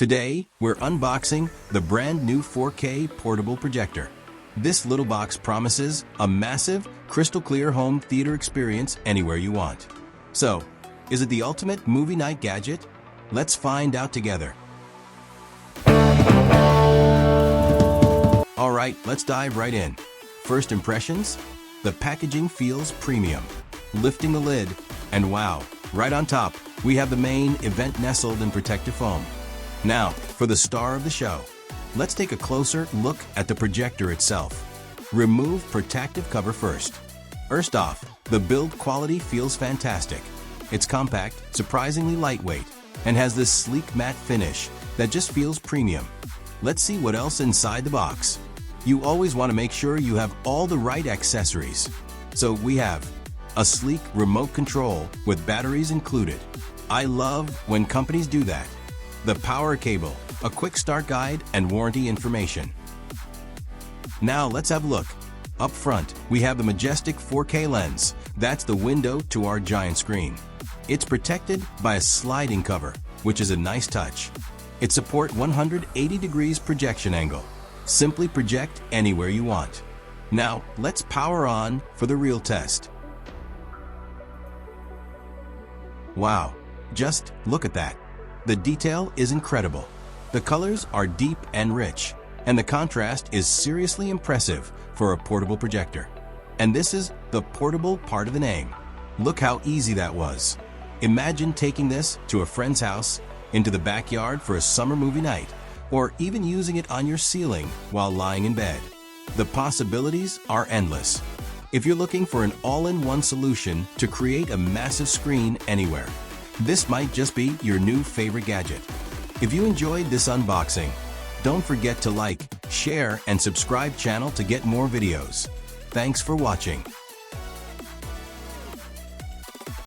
Today, we're unboxing the brand new 4K portable projector. This little box promises a massive, crystal clear home theater experience anywhere you want. So, is it the ultimate movie night gadget? Let's find out together. Alright, let's dive right in. First impressions? The packaging feels premium. Lifting the lid, and wow, right on top, we have the main event nestled in protective foam. Now, for the star of the show. Let's take a closer look at the projector itself. Remove protective cover first. First off, the build quality feels fantastic. It's compact, surprisingly lightweight, and has this sleek matte finish that just feels premium. Let's see what else inside the box. You always want to make sure you have all the right accessories. So we have a sleek remote control with batteries included. I love when companies do that. The power cable, a quick start guide, and warranty information. Now let's have a look. Up front, we have the majestic 4K lens. That's the window to our giant screen. It's protected by a sliding cover, which is a nice touch. It supports 180 degrees projection angle. Simply project anywhere you want. Now, let's power on for the real test. Wow, just look at that. The detail is incredible. The colors are deep and rich, and the contrast is seriously impressive for a portable projector. And this is the portable part of the name. Look how easy that was. Imagine taking this to a friend's house, into the backyard for a summer movie night, or even using it on your ceiling while lying in bed. The possibilities are endless. If you're looking for an all-in-one solution to create a massive screen anywhere, this might just be your new favorite gadget. If you enjoyed this unboxing, don't forget to like, share, and subscribe channel to get more videos. Thanks for watching.